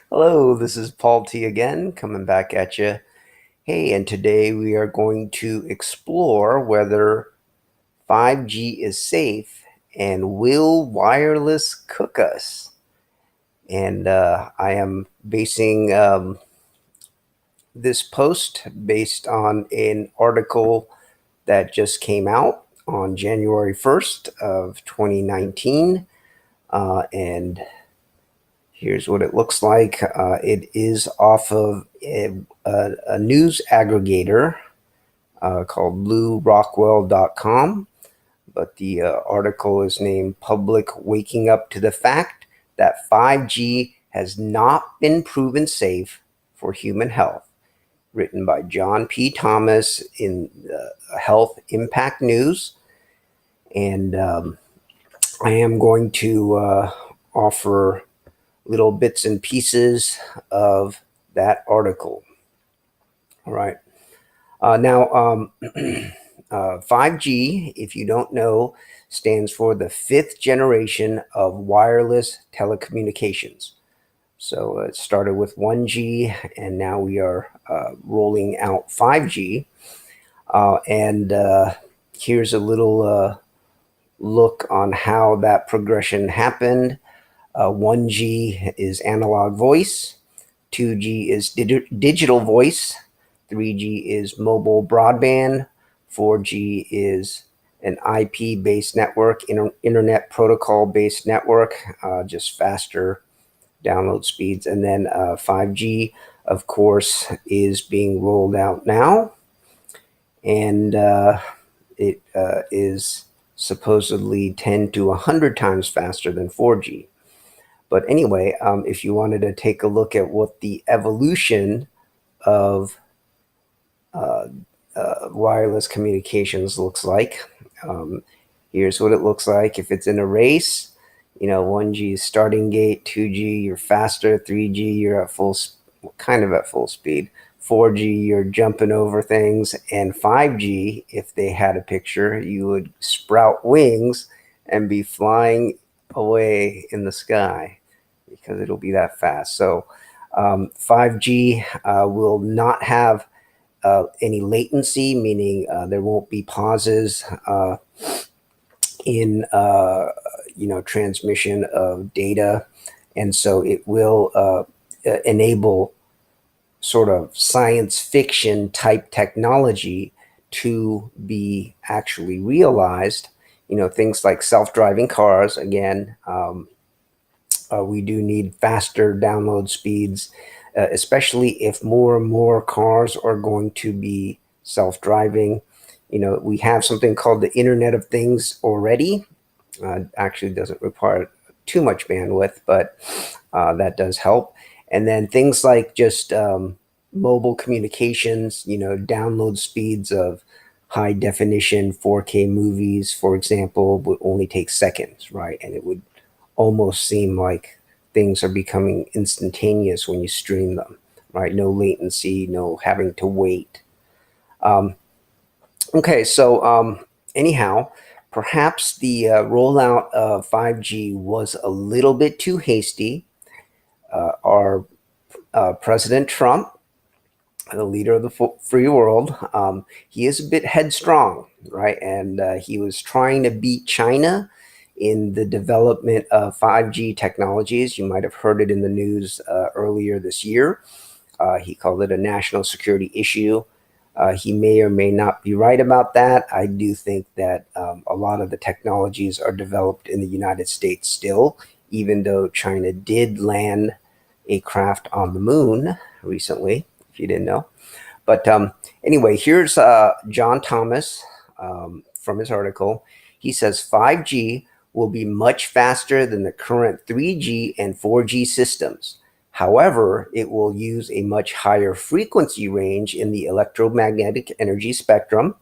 Hello, this is Paul T again, coming back at you. Hey, and today we are going to explore whether 5G is safe and will wireless cook us. And I am basing this post based on an article that just came out on January 1st of 2019. And here's what it looks like. It is off of a news aggregator called bluerockwell.com, but the article is named Public Waking Up to the Fact That 5G Has Not Been Proven Safe for Human Health, written by John P. Thomas in Health Impact News. And I am going to offer little bits and pieces of that article. All right. Now, 5G, if you don't know, stands for the fifth generation of wireless telecommunications. So it started with 1G, and now we are rolling out 5G. And here's a little look on how that progression happened. 1G is analog voice, 2G is digital voice, 3G is mobile broadband, 4G is an IP based network, internet protocol based network, just faster download speeds. And then 5G, of course, is being rolled out now. And it is supposedly 10 to 100 times faster than 4G. But anyway, if you wanted to take a look at what the evolution of uh, wireless communications looks like, here's what it looks like. If it's in a race, 1G is starting gate, 2G you're faster, 3G you're at kind of at full speed, 4G you're jumping over things, and 5G, if they had a picture, you would sprout wings and be flying away in the sky because it'll be that fast. So 5G will not have any latency, meaning there won't be pauses in transmission of data, and so it will enable sort of science fiction type technology to be actually realized. Things like self-driving cars. Again, we do need faster download speeds, especially if more and more cars are going to be self-driving. We have something called the Internet of Things already. Actually doesn't require too much bandwidth, but that does help. And then things like just mobile communications, download speeds of high definition 4K movies, for example, would only take seconds, right? And it would almost seem like things are becoming instantaneous when you stream them, right? No latency, no having to wait. Um, okay, so anyhow, perhaps the rollout of 5G was a little bit too hasty. Our President Trump, the leader of the free world, he is a bit headstrong, right? And he was trying to beat China in the development of 5G technologies. You might have heard it in the news earlier this year. He called it a national security issue. He may or may not be right about that. I do think that a lot of the technologies are developed in the United States still, even though China did land a craft on the moon recently, if you didn't know. But anyway, here's John Thomas from his article. He says 5G will be much faster than the current 3G and 4G systems. However, it will use a much higher frequency range in the electromagnetic energy spectrum.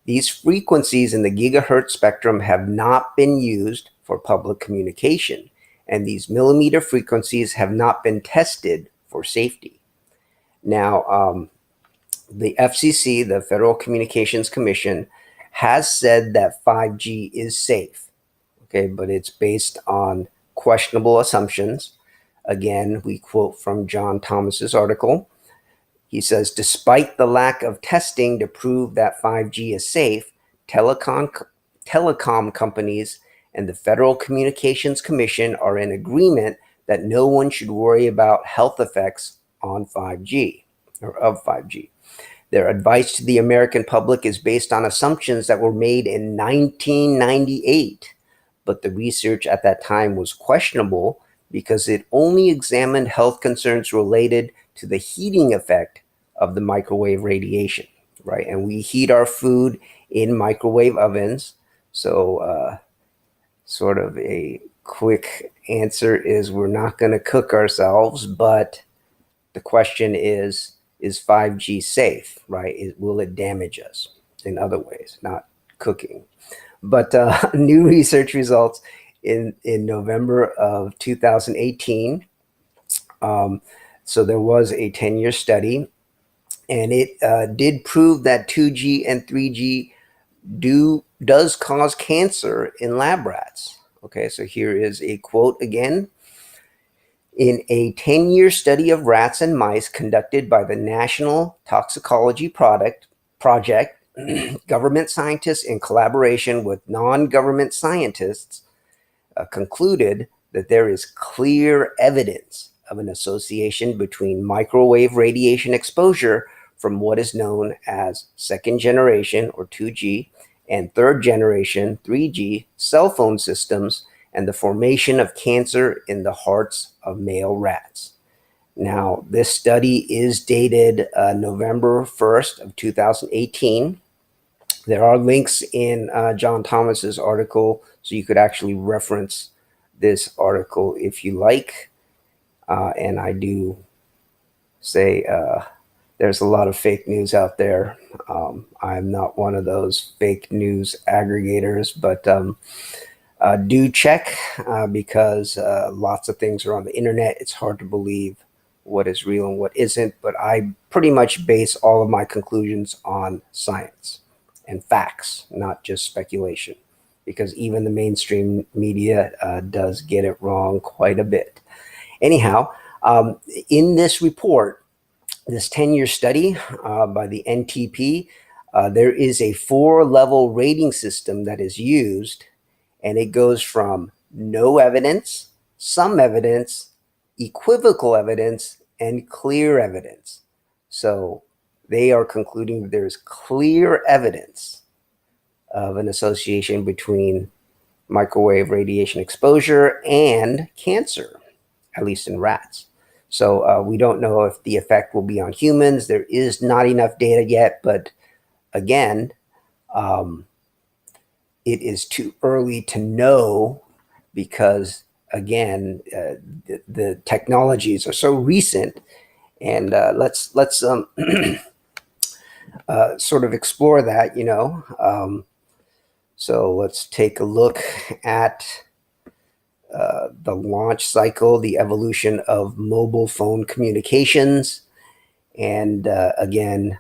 These frequencies in the gigahertz spectrum have not been used for public communication, and these millimeter frequencies have not been tested for safety. Now, the FCC, the Federal Communications Commission, has said that 5G is safe, okay, but it's based on questionable assumptions. Again, we quote from John Thomas's article. He says, despite the lack of testing to prove that 5G is safe, telecom companies and the Federal Communications Commission are in agreement that no one should worry about health effects on 5G or of 5G. Their advice to the American public is based on assumptions that were made in 1998, but the research at that time was questionable because it only examined health concerns related to the heating effect of the microwave radiation, right? And we heat our food in microwave ovens. So, sort of a quick answer is we're not going to cook ourselves, but the question is 5G safe, right? Will it damage us in other ways, not cooking? But new research results in November of 2018. So there was a 10-year study, and it did prove that 2G and 3G does cause cancer in lab rats. Okay, so here is a quote again. In a 10-year study of rats and mice conducted by the National Toxicology Project, government scientists in collaboration with non-government scientists concluded that there is clear evidence of an association between microwave radiation exposure from what is known as second generation or 2G and third generation 3G cell phone systems and the formation of cancer in the hearts of male rats. Now, this study is dated November 1st of 2018. There are links in John Thomas's article, so you could actually reference this article if you like. And I do say there's a lot of fake news out there. I'm not one of those fake news aggregators, but do check because lots of things are on the internet. It's hard to believe what is real and what isn't, but I pretty much base all of my conclusions on science and facts, not just speculation, because even the mainstream media does get it wrong quite a bit. Anyhow, in this report, this 10-year study by the NTP, there is a 4-level rating system that is used, and it goes from no evidence, some evidence, equivocal evidence, and clear evidence. So they are concluding that there is clear evidence of an association between microwave radiation exposure and cancer, at least in rats. So we don't know if the effect will be on humans. There is not enough data yet, but again, it is too early to know because, again, the technologies are so recent. And let's sort of explore that, so let's take a look at the launch cycle, the evolution of mobile phone communications. And again,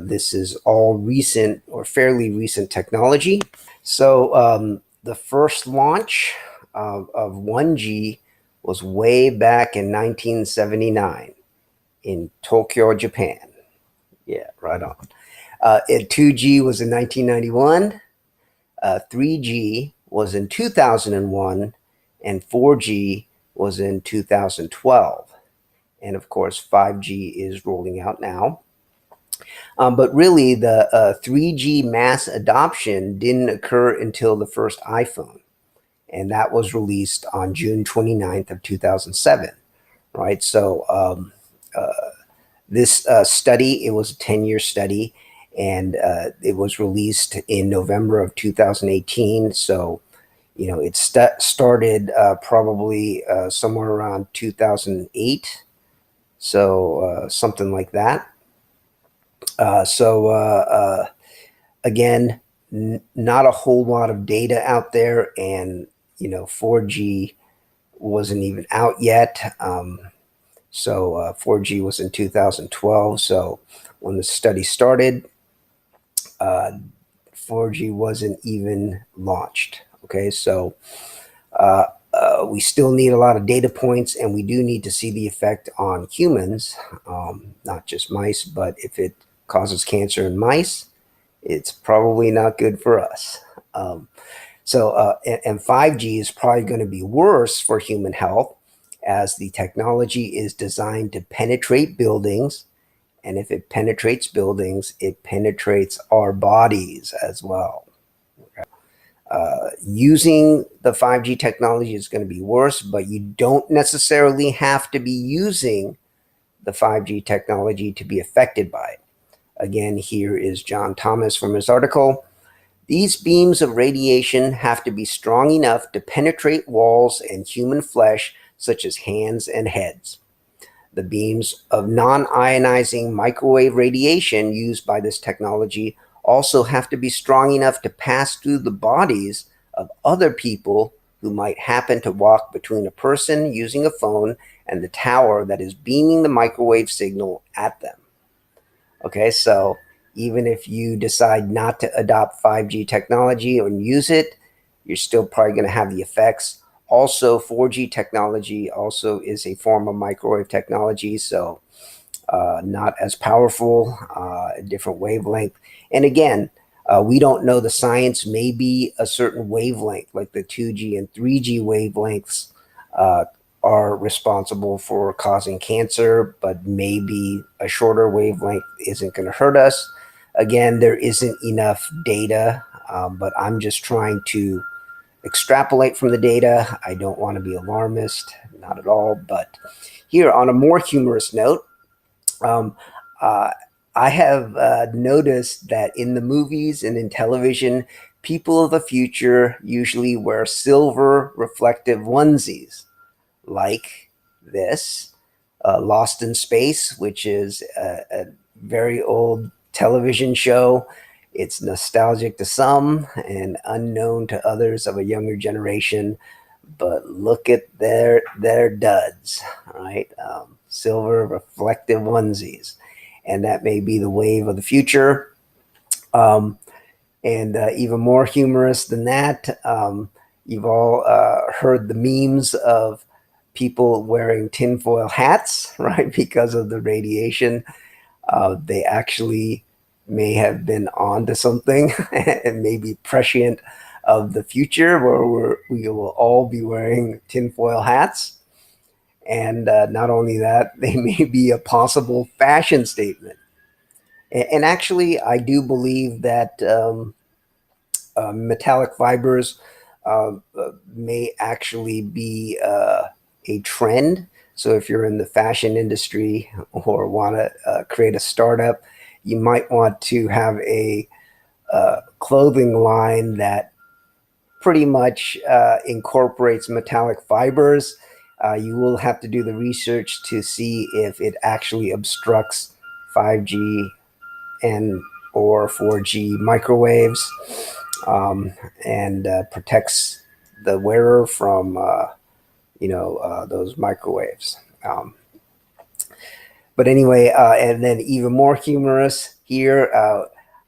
this is all recent or fairly recent technology. So the first launch of 1G was way back in 1979 in Tokyo, Japan. Yeah, right on. 2G was in 1991. 3G was in 2001, and 4G was in 2012. And of course, 5G is rolling out now. But really, the 3G mass adoption didn't occur until the first iPhone, and that was released on June 29th of 2007, right? So this study, it was a 10-year study, and it was released in November of 2018. So, it started probably somewhere around 2008. So something like that. Again, not a whole lot of data out there, and 4G wasn't even out yet. So 4G was in 2012. So when the study started, 4G wasn't even launched. Okay, so We still need a lot of data points, and we do need to see the effect on humans, not just mice. But if it causes cancer in mice, it's probably not good for us. Um, and 5G is probably going to be worse for human health, as the technology is designed to penetrate buildings. And if it penetrates buildings, it penetrates our bodies as well. Using the 5G technology is going to be worse, but you don't necessarily have to be using the 5G technology to be affected by it. Again, here is John Thomas from his article. These beams of radiation have to be strong enough to penetrate walls and human flesh, such as hands and heads. The beams of non-ionizing microwave radiation used by this technology also have to be strong enough to pass through the bodies of other people who might happen to walk between a person using a phone and the tower that is beaming the microwave signal at them. Okay, so even if you decide not to adopt 5G technology or use it, you're still probably going to have the effects. Also, 4G technology also is a form of microwave technology, so not as powerful, a different wavelength. And again, we don't know the science. Maybe a certain wavelength, like the 2G and 3G wavelengths, are responsible for causing cancer, but maybe a shorter wavelength isn't going to hurt us. Again, there isn't enough data, but I'm just trying to extrapolate from the data. I don't want to be alarmist, not at all. But here, on a more humorous note, um, uh, I have noticed that in the movies and in television, people of the future usually wear silver reflective onesies like this, Lost in Space, which is a very old television show. It's nostalgic to some and unknown to others of a younger generation. But look at their duds, right? Silver reflective onesies, and that may be the wave of the future. Um, and even more humorous than that, you've all heard the memes of people wearing tinfoil hats, right? Because of the radiation, they actually may have been onto something and maybe prescient of the future where we will all be wearing tinfoil hats. And not only that, they may be a possible fashion statement. And actually, I do believe that metallic fibers may actually be a trend. So if you're in the fashion industry or want to create a startup, you might want to have a clothing line that pretty much incorporates metallic fibers. You will have to do the research to see if it actually obstructs 5G and or 4G microwaves, and protects the wearer from those microwaves. But anyway, and then even more humorous here.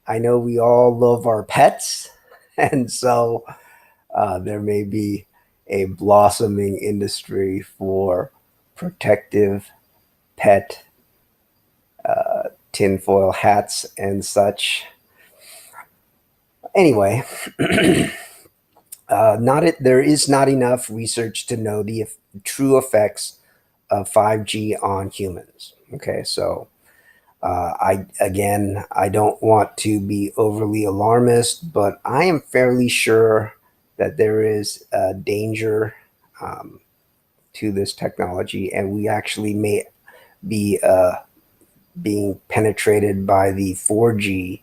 I know we all love our pets, and so there may be a blossoming industry for protective pet tinfoil hats and such. Anyway, there is not enough research to know the true effects of 5G on humans. Okay, so I don't want to be overly alarmist, but I am fairly sure that there is a danger to this technology, and we actually may be being penetrated by the 4G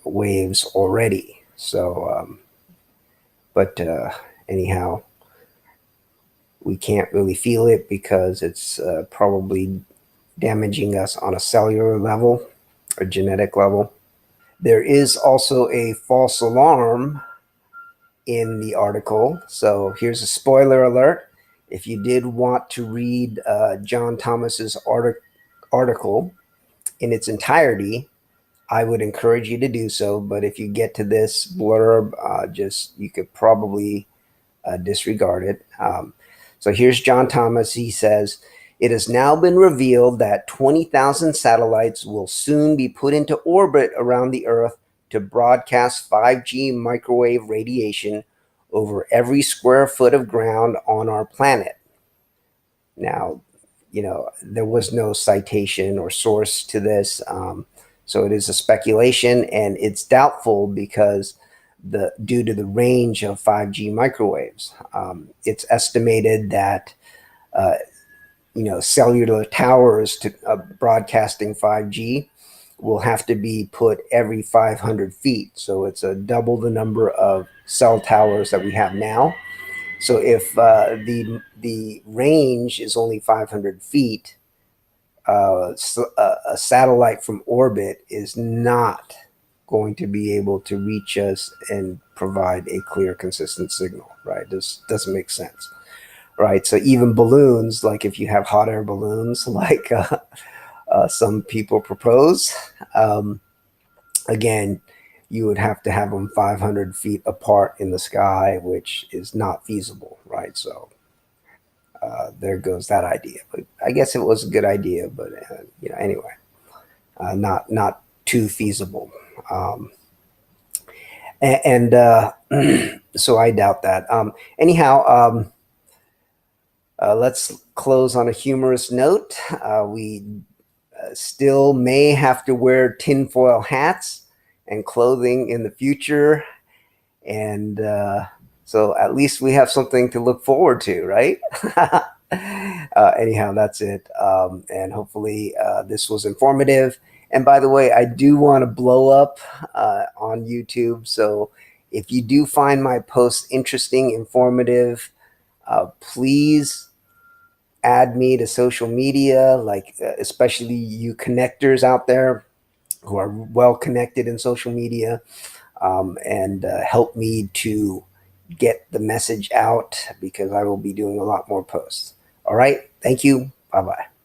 waves already. So, but anyhow, we can't really feel it because it's probably damaging us on a cellular level or genetic level. There is also a false alarm in the article. So here's a spoiler alert. If you did want to read John Thomas's article in its entirety, I would encourage you to do so. But if you get to this blurb, just you could probably disregarded. So here's John Thomas. He says, it has now been revealed that 20,000 satellites will soon be put into orbit around the Earth to broadcast 5G microwave radiation over every square foot of ground on our planet. Now, there was no citation or source to this. So it is a speculation, and it's doubtful because due to the range of 5G microwaves. It's estimated that cellular towers to broadcasting 5G will have to be put every 500 feet. So it's a double the number of cell towers that we have now. So if the range is only 500 feet, a satellite from orbit is not going to be able to reach us and provide a clear, consistent signal, right? This doesn't make sense, right? So even balloons, like if you have hot air balloons, like some people propose, again, you would have to have them 500 feet apart in the sky, which is not feasible, right? So there goes that idea. But I guess it was a good idea, but anyway, not too feasible. And so I doubt that. Anyhow, let's close on a humorous note. We still may have to wear tinfoil hats and clothing in the future. And so at least we have something to look forward to, right? Anyhow, that's it. And hopefully this was informative. And by the way, I do want to blow up on YouTube. So if you do find my posts interesting, informative, please add me to social media, like especially you connectors out there who are well connected in social media, and help me to get the message out because I will be doing a lot more posts. All right. Thank you. Bye-bye.